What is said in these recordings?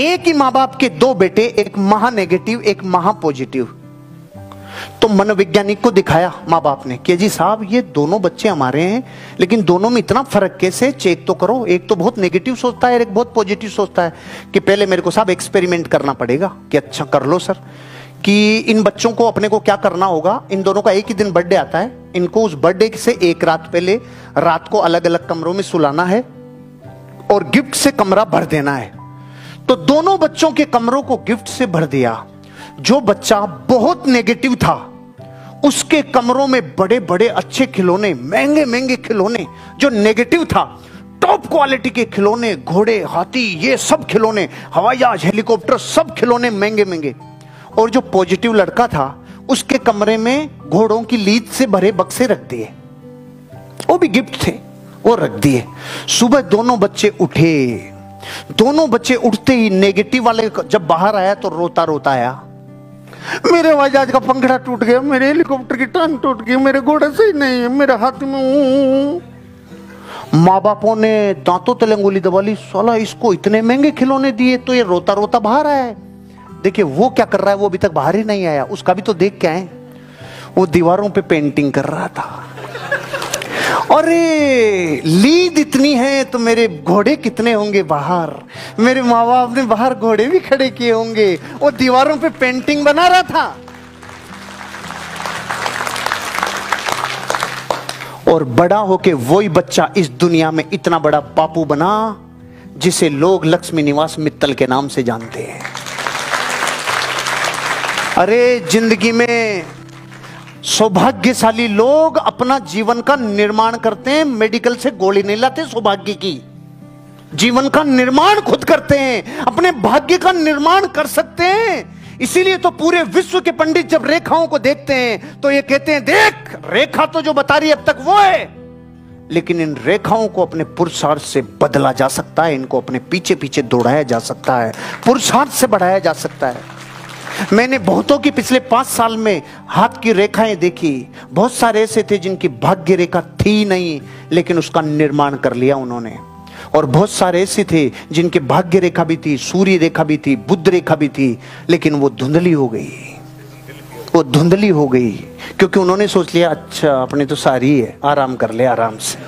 एक ही मां बाप के दो बेटे, एक महा नेगेटिव एक महा पॉजिटिव। तो मनोवैज्ञानिक को दिखाया मां बाप ने कि जी साहब ये दोनों बच्चे हमारे हैं, लेकिन दोनों में इतना फर्क कैसे, चेक तो करो। एक तो बहुत नेगेटिव सोचता है, एक बहुत पॉजिटिव सोचता है। कि पहले मेरे को साहब एक्सपेरिमेंट करना पड़ेगा। कि अच्छा कर लो सर। कि इन बच्चों को अपने को क्या करना होगा, इन दोनों का एक ही दिन बर्थडे आता है, इनको उस बर्थडे से एक रात पहले रात को अलग अलग कमरों में सुलाना है और गिफ्ट से कमरा भर देना है। तो दोनों बच्चों के कमरों को गिफ्ट से भर दिया। जो बच्चा बहुत नेगेटिव था उसके कमरों में बड़े बड़े अच्छे खिलौने, महंगे महंगे खिलौने। जो नेगेटिव था टॉप क्वालिटी के खिलौने, घोड़े, हाथी, ये सब खिलौने, हवाई जहाज, हेलीकॉप्टर, सब खिलौने महंगे महंगे। और जो पॉजिटिव लड़का था उसके कमरे में घोड़ों की लीद से भरे बक्से रख दिए, वो भी गिफ्ट थे, वो रख दिए। सुबह दोनों बच्चे उठे। दोनों बच्चे उठते ही नेगेटिव वाले जब बाहर आया तो रोता रोता आया, मेरे हवाई जहाज का पंखड़ा टूट गया, मेरे हेलीकॉप्टर की टांग टूट गई, मेरे घोड़े सही नहीं है, मेरे हाथ में। माँ बापों ने दांतों तले अंगुली दबा ली, साला इसको इतने महंगे खिलौने दिए तो ये रोता रोता बाहर आया है। देखिए वो क्या कर रहा है, वो अभी तक बाहर ही नहीं आया, उसका भी तो देख के आए। वो दीवारों पे पेंटिंग कर रहा था। अरे लीद इतनी है तो मेरे घोड़े कितने होंगे बाहर, मेरे माँ बाप ने बाहर घोड़े भी खड़े किए होंगे। वो दीवारों पे पेंटिंग बना रहा था। और बड़ा होके वही बच्चा इस दुनिया में इतना बड़ा बापू बना जिसे लोग लक्ष्मी निवास मित्तल के नाम से जानते हैं। अरे जिंदगी में सौभाग्यशाली लोग अपना जीवन का निर्माण करते हैं, मेडिकल से गोली नहीं लाते सौभाग्य की। जीवन का निर्माण खुद करते हैं, अपने भाग्य का निर्माण कर सकते हैं। इसीलिए तो पूरे विश्व के पंडित जब रेखाओं को देखते हैं तो ये कहते हैं देख रेखा तो जो बता रही है अब तक वो है, लेकिन इन रेखाओं को अपने पुरुषार्थ से बदला जा सकता है, इनको अपने पीछे पीछे दौड़ाया जा सकता है, पुरुषार्थ से बढ़ाया जा सकता है। मैंने बहुतों की पिछले 5 साल में हाथ की रेखाएं देखी। बहुत सारे ऐसे थे जिनकी भाग्य रेखा थी नहीं, लेकिन उसका निर्माण कर लिया उन्होंने। और बहुत सारे ऐसे थे जिनके भाग्य रेखा भी थी, सूर्य रेखा भी थी, बुध रेखा भी थी, लेकिन वो धुंधली हो गई। वो धुंधली हो गई क्योंकि उन्होंने सोच लिया अच्छा अपने तो सारी है, आराम कर ले आराम से।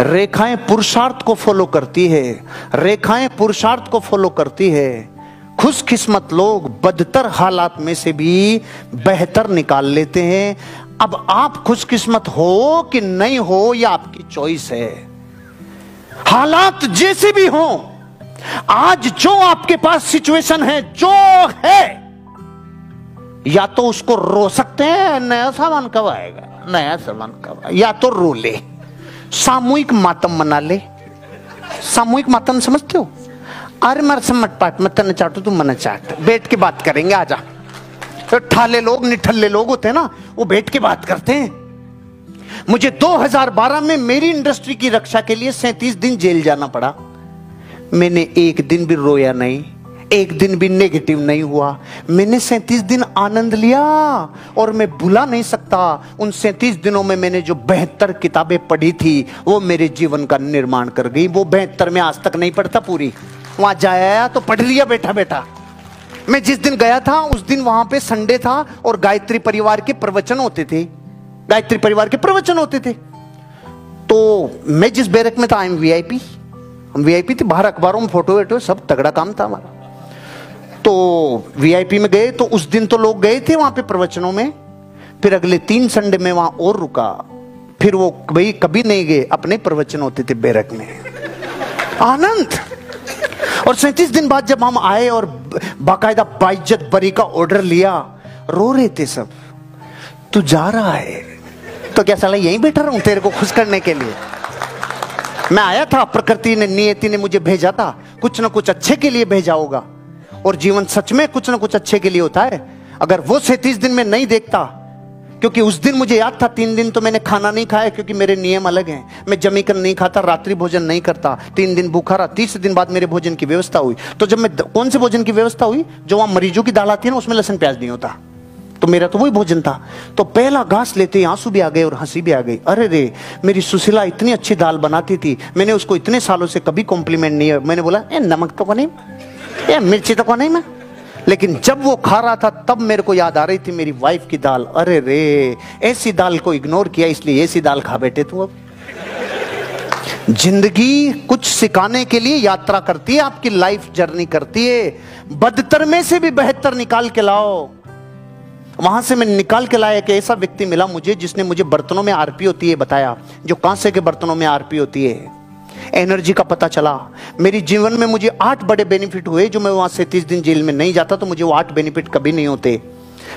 रेखाएं पुरुषार्थ को फॉलो करती है, रेखाएं पुरुषार्थ को फॉलो करती है। खुशकिस्मत लोग बदतर हालात में से भी बेहतर निकाल लेते हैं। अब आप खुशकिस्मत हो कि नहीं हो यह आपकी चॉइस है। हालात जैसे भी हो, आज जो आपके पास सिचुएशन है जो है, या तो उसको रो सकते हैं नया सामान कब आएगा, नया सामान कब आएगा, या तो रो ले, सामूहिक मातम मना ले। सामूहिक मातम समझते हो? अरे मर समझ पाट मत न चाटू तू मन चाट, बैठ के बात करेंगे आजा। तो ठाले लोग निठल्ले लोग होते हैं ना, वो बैठ के बात करते हैं। मुझे 2012 में मेरी इंडस्ट्री की रक्षा के लिए 37 दिन जेल जाना पड़ा। मैंने एक दिन भी रोया नहीं, एक दिन भी नेगेटिव नहीं हुआ। मैंने 37 दिन आनंद लिया और मैं भुला नहीं सकता। उन 37 दिनों में मैंने जो 72 किताबें पढ़ी थी वो मेरे जीवन का निर्माण कर गई। वो 72 में आज तक नहीं पढ़ता पूरी, वहां जाया तो पढ़ लिया बैठा बैठा। मैं जिस दिन गया था उस दिन वहां पे संडे था और गायत्री परिवार के प्रवचन होते थे, गायत्री परिवार के प्रवचन होते थे। तो मैं जिस बैरक में था, हम वीआईपी थे, बाहर अखबारों में फोटो वेटो सब तगड़ा काम था हमारा। तो वीआईपी में गए तो उस दिन तो लोग गए थे वहां पे प्रवचनों में। फिर अगले 3 संडे में वहां और रुका, फिर वो भाई कभी नहीं गए, अपने प्रवचन होते थे बैरक में, आनंद। और 37 दिन बाद जब हम आए और बाकायदा बाइज्जत बरी का ऑर्डर लिया, रो रहे थे सब। तू जा रहा है तो क्या साला यहीं बैठा रहूं तेरे को खुश करने के लिए? मैं आया था, प्रकृति ने नियति ने मुझे भेजा था, कुछ ना कुछ अच्छे के लिए भेजा होगा। और जीवन सच में कुछ ना कुछ अच्छे के लिए होता है। अगर वो 37 दिन में नहीं देखता, क्योंकि उस दिन मुझे याद था 3 दिन तो मैंने खाना नहीं खाया क्योंकि मेरे नियम अलग हैं। मैं जमीकन नहीं खाता, रात्रि भोजन नहीं करता, 3 दिन भूखा रहा। 30 दिन बाद मेरे भोजन की व्यवस्था हुई। तो जब मैं कौन से भोजन की व्यवस्था हुई? जो वहां मरीजों की दाल आती है ना, उसमें लहसुन प्याज नहीं होता। तो मेरा तो वही भोजन था। तो पहला घास लेते ही आंसू भी आ गए और हंसी भी आ गई। अरे रे, मेरी सुशीला इतनी अच्छी दाल बनाती थी, मैंने उसको इतने सालों से कभी कॉम्प्लीमेंट नहीं है। मैंने बोला ए नमक तो को नहीं, ए मिर्ची तो को नहीं मैं। लेकिन जब वो खा रहा था तब मेरे को याद आ रही थी मेरी वाइफ की दाल। अरे रे, ऐसी दाल को इग्नोर किया इसलिए ऐसी दाल खा बैठे तू। अब जिंदगी कुछ सिखाने के लिए यात्रा करती है, आपकी लाइफ जर्नी करती है। बदतर में से भी बेहतर निकाल के लाओ। वहां से मैं निकाल के लाया कि ऐसा व्यक्ति मिला मुझे जिसने मुझे बर्तनों में आरपी होती है बताया, जो कांसे के बर्तनों में आरपी होती है, एनर्जी का पता चला। मेरी जीवन में मुझे 8 बड़े बेनिफिट हुए। जो मैं वहां 37 दिन जेल में नहीं जाता तो मुझे वो 8 बेनिफिट कभी नहीं होते।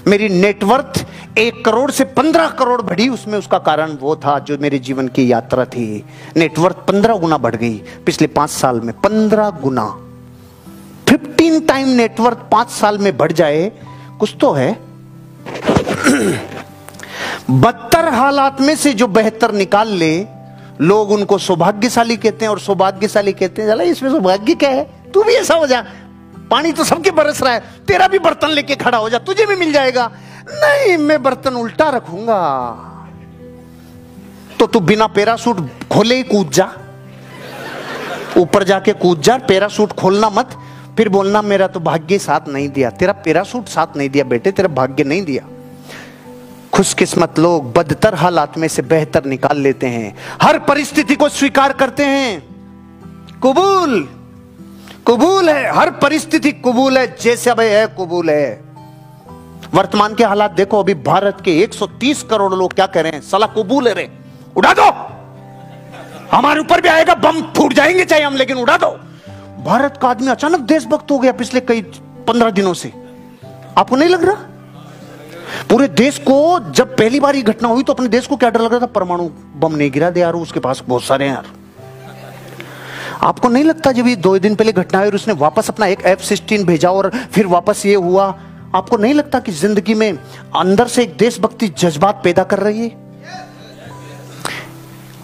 मेरी नेटवर्थ 1 करोड़ से 15 करोड़ बढ़ी, उसमें उसका कारण वो था जो मेरे जीवन की यात्रा थी। नेटवर्थ 15 गुना बढ़ गई पिछले 5 साल में। 15 गुना, 15 टाइम नेटवर्थ 5 साल में बढ़ जाए, कुछ तो है। बदतर हालात में से जो बेहतर निकाल ले, लोग उनको सौभाग्यशाली कहते हैं। और सौभाग्यशाली कहते हैं चला इसमें सौभाग्य क्या है, तू भी ऐसा हो जा, पानी तो सबके बरस रहा है, तेरा भी बर्तन लेके खड़ा हो जा, तुझे भी मिल जाएगा। नहीं, मैं बर्तन उल्टा रखूंगा। तो तू बिना पैरासूट खोले ही कूद जा, ऊपर जाके कूद जा, पैरासूट खोलना मत। फिर बोलना मेरा तो भाग्य साथ नहीं दिया। तेरा पैरासूट साथ नहीं दिया बेटे, तेरा भाग्य नहीं दिया। खुशकिस्मत लोग बदतर हालात में से बेहतर निकाल लेते हैं, हर परिस्थिति को स्वीकार करते हैं। कबूल कबूल है, हर परिस्थिति कबूल है, जैसे अब है कबूल है। वर्तमान के हालात देखो, अभी भारत के 130 करोड़ लोग क्या कह रहे हैं, साला कबूल है रे, उड़ा दो, हमारे ऊपर भी आएगा, बम फूट जाएंगे चाहे हम, लेकिन उड़ा दो। भारत का आदमी अचानक देशभक्त हो गया पिछले कई 15 दिनों से। आपको नहीं लग रहा? पूरे देश को जब पहली बार ये घटना हुई तो अपने देश को क्या डर लग रहा था, परमाणु बम नहीं गिरा दे यार, उसके पास बहुत सारे हैं यार। आपको नहीं लगता जब ये 2 दिन पहले घटना हुई और उसने वापस अपना एक F-16 भेजा और फिर वापस ये हुआ, आपको नहीं लगता कि जिंदगी में अंदर से एक देशभक्ति जज्बात पैदा कर रही है?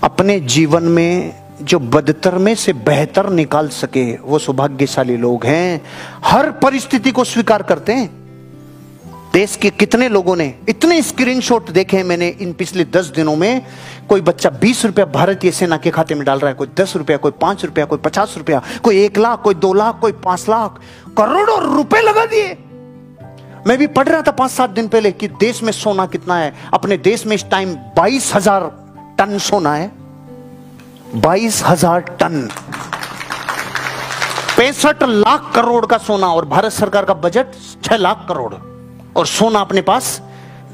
अपने जीवन में जो बदतर में से बेहतर निकाल सके वो सौभाग्यशाली लोग हैं, हर परिस्थिति को स्वीकार करते हैं। देश के कितने लोगों ने इतने स्क्रीनशॉट देखे हैं मैंने इन पिछले 10 दिनों में। कोई बच्चा 20 रुपया भारतीय सेना के खाते में डाल रहा है, कोई 10 रुपया, कोई 5 रुपया, कोई 50 रुपया, कोई 1 लाख, कोई 2 लाख, कोई 5 लाख, करोड़ों रुपए लगा दिए। मैं भी पढ़ रहा था 5-7 दिन पहले कि देश में सोना कितना है। अपने देश में इस टाइम 22,000 टन सोना है, 22,000 टन, 65 लाख करोड़ का सोना। और भारत सरकार का बजट 6 लाख करोड़, और सोना अपने पास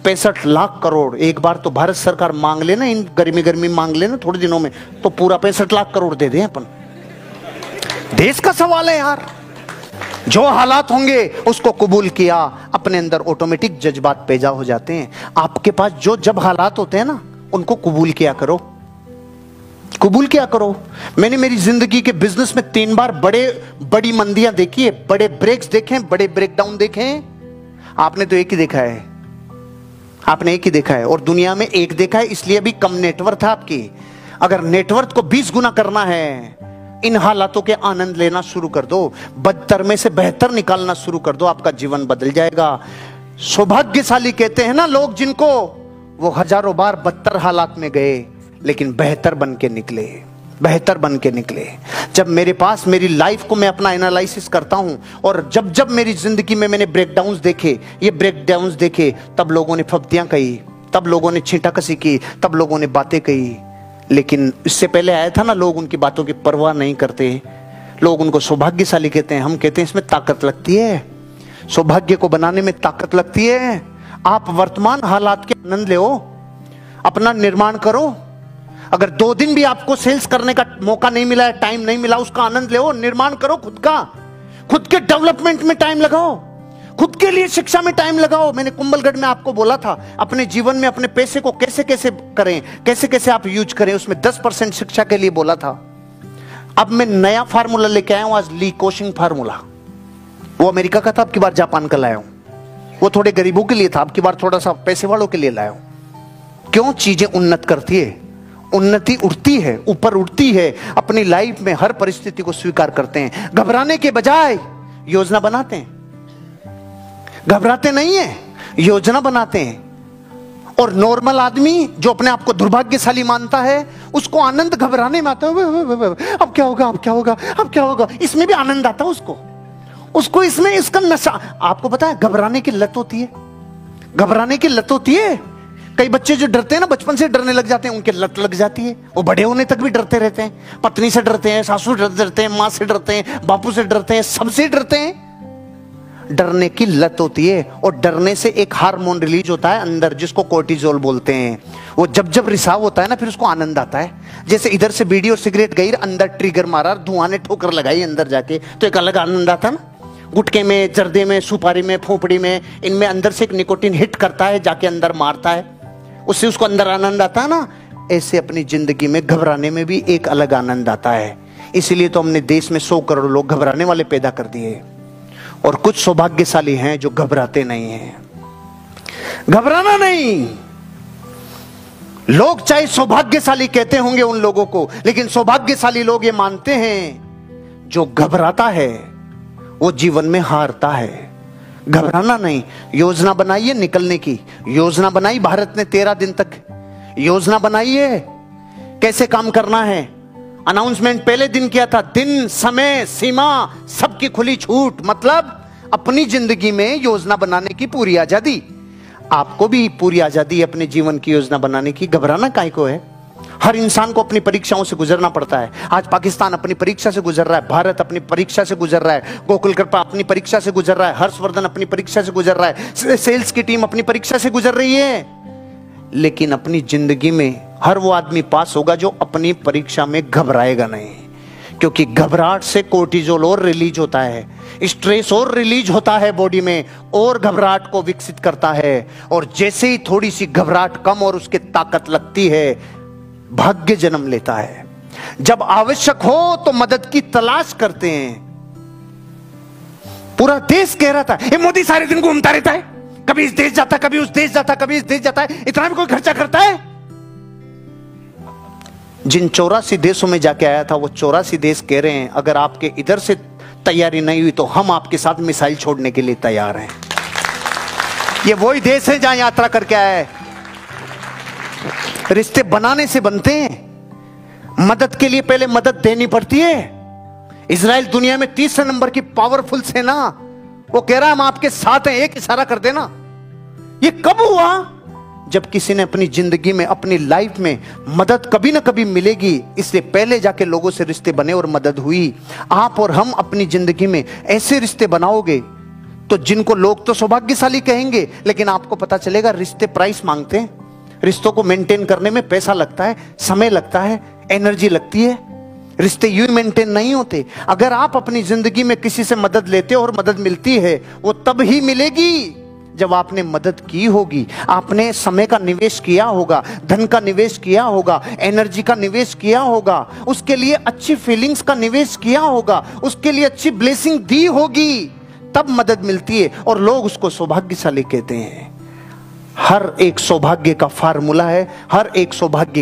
65 लाख करोड़। एक बार तो भारत सरकार मांग लेना, इन गर्मी मांग लेना थोड़े दिनों में, तो पूरा 65 लाख करोड़ दे दें अपन। देश का सवाल है यार। जो हालात होंगे उसको कबूल किया, अपने अंदर ऑटोमेटिक जज्बात पैदा हो जाते हैं। आपके पास जो जब हालात होते हैं ना, उनको कबूल किया करो, कबूल किया करो। मैंने मेरी जिंदगी के बिजनेस में 3 बार बड़ी मंदियां देखी है, बड़े ब्रेक्स देखे, बड़े ब्रेकडाउन देखे हैं। आपने तो एक ही देखा है, आपने एक ही देखा है, और दुनिया में एक देखा है, इसलिए भी कम नेटवर्थ है आपकी। अगर नेटवर्थ को 20 गुना करना है, इन हालातों के आनंद लेना शुरू कर दो, बदतर में से बेहतर निकालना शुरू कर दो, आपका जीवन बदल जाएगा। सौभाग्यशाली कहते हैं ना लोग जिनको, वो हजारों बार बदतर हालात में गए लेकिन बेहतर बन के निकले, बेहतर बन के निकले। जब मेरे पास मेरी लाइफ को मैं अपना एनालिसिस करता हूं, और जब जब मेरी जिंदगी में मैंने ब्रेकडाउन्स देखे, ये ब्रेकडाउन्स देखे, तब लोगों ने फब्तियां कही, तब लोगों ने छींटाकसी की, तब लोगों ने बातें कही। लेकिन इससे पहले आया था ना, लोग उनकी बातों की परवाह नहीं करते, लोग उनको सौभाग्यशाली कहते हैं। हम कहते हैं इसमें ताकत लगती है, सौभाग्य को बनाने में ताकत लगती है। आप वर्तमान हालात के आनंद लो, अपना निर्माण करो। अगर 2 दिन भी आपको सेल्स करने का मौका नहीं मिला है, टाइम नहीं मिला, उसका आनंद लो, निर्माण करो खुद का, खुद के डेवलपमेंट में टाइम लगाओ, खुद के लिए शिक्षा में टाइम लगाओ। मैंने कुंभलगढ़ में आपको बोला था, अपने जीवन में अपने पैसे को कैसे कैसे करें, कैसे कैसे आप यूज करें, उसमें 10% शिक्षा के लिए बोला था। अब मैं नया फार्मूला लेके आया हूं आज, ली कोशिंग फार्मूला। वो अमेरिका का था, अब की बार जापान का लाया हूं। वो थोड़े गरीबों के लिए था, अब की बार थोड़ा सा पैसे वालों के लिए लाया हूं। क्यों? चीजें उन्नत करती है, उन्नति उठती है, ऊपर उठती है। अपनी लाइफ में हर परिस्थिति को स्वीकार करते हैं, घबराने के बजाय योजना बनाते हैं, घबराते नहीं है। योजना बनाते हैं। और नॉर्मल आदमी जो अपने आप को दुर्भाग्यशाली मानता है, उसको आनंद घबराने में आता है। अब क्या होगा, अब क्या होगा, अब क्या होगा, इसमें भी आनंद आता है उसको इसमें इसका नशा। आपको पता है घबराने की लत होती है, घबराने की लत होती है। कई बच्चे जो डरते हैं ना, बचपन से डरने लग जाते हैं, उनकी लत लग जाती है, वो बड़े होने तक भी डरते रहते हैं। पत्नी से डरते हैं, सासू से डरते हैं, माँ से डरते हैं, बापू से डरते हैं, सबसे डरते हैं। डरने की लत होती है। और डरने से एक हार्मोन रिलीज होता है अंदर, जिसको कोर्टिजोल बोलते हैं। वो जब जब रिसाव होता है ना, फिर उसको आनंद आता है। जैसे इधर से बीड़ी और सिगरेट गई, अंदर ट्रिगर मारा, धुआं ने ठोकर लगाई अंदर जाके, तो एक अलग आनंद आता ना। गुटके में, जर्दे में, सुपारी में, फोपड़ी में, इनमें अंदर से एक निकोटीन हिट करता है, जाके अंदर मारता है, उससे उसको अंदर आनंद आता है ना। ऐसे अपनी जिंदगी में घबराने में भी एक अलग आनंद आता है। इसीलिए तो हमने देश में 100 करोड़ लोग घबराने वाले पैदा कर दिए। और कुछ सौभाग्यशाली हैं जो घबराते नहीं हैं। घबराना नहीं। लोग चाहे सौभाग्यशाली कहते होंगे उन लोगों को, लेकिन सौभाग्यशाली लोग ये मानते हैं जो घबराता है वो जीवन में हारता है। घबराना नहीं। योजना बनाइए निकलने की। योजना बनाई भारत ने 13 दिन तक योजना बनाई है कैसे काम करना है। अनाउंसमेंट पहले दिन किया था, दिन, समय, सीमा सबकी खुली छूट। मतलब अपनी जिंदगी में योजना बनाने की पूरी आजादी। आपको भी पूरी आजादी है अपने जीवन की योजना बनाने की। घबराना काहे को है। हर इंसान को अपनी परीक्षाओं से गुजरना पड़ता है। आज पाकिस्तान अपनी परीक्षा से गुजर रहा है, भारत अपनी परीक्षा से गुजर रहा है, गोकुल कृपा अपनी परीक्षा से गुजर रहा है, हर्षवर्धन अपनी परीक्षा से गुजर रहा है, सेल्स की टीम अपनी परीक्षा से गुजर रही है। लेकिन अपनी जिंदगी में हर वो आदमी पास होगा जो अपनी परीक्षा में घबराएगा नहीं। क्योंकि घबराहट से कोर्टिजोल और रिलीज होता है, स्ट्रेस और रिलीज होता है बॉडी में, और घबराहट को विकसित करता है। और जैसे ही थोड़ी सी घबराहट कम और उसके ताकत लगती है, भाग्य जन्म लेता है। जब आवश्यक हो तो मदद की तलाश करते हैं। पूरा देश कह रहा था ये मोदी सारे दिन घूमता रहता है, कभी इस देश जाता, कभी उस देश जाता, कभी इस देश जाता है, इतना भी कोई खर्चा करता है। जिन 84 देशों में जाके आया था, वो 84 देश कह रहे हैं अगर आपके इधर से तैयारी नहीं हुई तो हम आपके साथ मिसाइल छोड़ने के लिए तैयार हैं। ये वही देश है जहां यात्रा करके आया है। रिश्ते बनाने से बनते हैं, मदद के लिए पहले मदद देनी पड़ती है। इजराइल दुनिया में 30 नंबर की पावरफुल सेना, वो कह रहा है हम आपके साथ हैं, एक इशारा कर देना। ये कब हुआ? जब किसी ने अपनी जिंदगी में, अपनी लाइफ में मदद कभी ना कभी मिलेगी, इसलिए पहले जाके लोगों से रिश्ते बने और मदद हुई। आप और हम अपनी जिंदगी में ऐसे रिश्ते बनाओगे तो जिनको लोग तो सौभाग्यशाली कहेंगे, लेकिन आपको पता चलेगा रिश्ते प्राइस मांगते हैं। रिश्तों को मेंटेन करने में पैसा लगता है, समय लगता है, एनर्जी लगती है। रिश्ते यूं मेंटेन नहीं होते। अगर आप अपनी जिंदगी में किसी से मदद लेते हो और मदद मिलती है, वो तब ही मिलेगी जब आपने मदद की होगी, आपने समय का निवेश किया होगा, धन का निवेश किया होगा, एनर्जी का निवेश किया होगा, उसके लिए अच्छी फीलिंग्स का निवेश किया होगा, उसके लिए अच्छी ब्लेसिंग दी होगी, तब मदद मिलती है और लोग उसको सौभाग्यशाली कहते हैं। हर एक सौभाग्य का फार्मूला है, हर एक सौभाग्य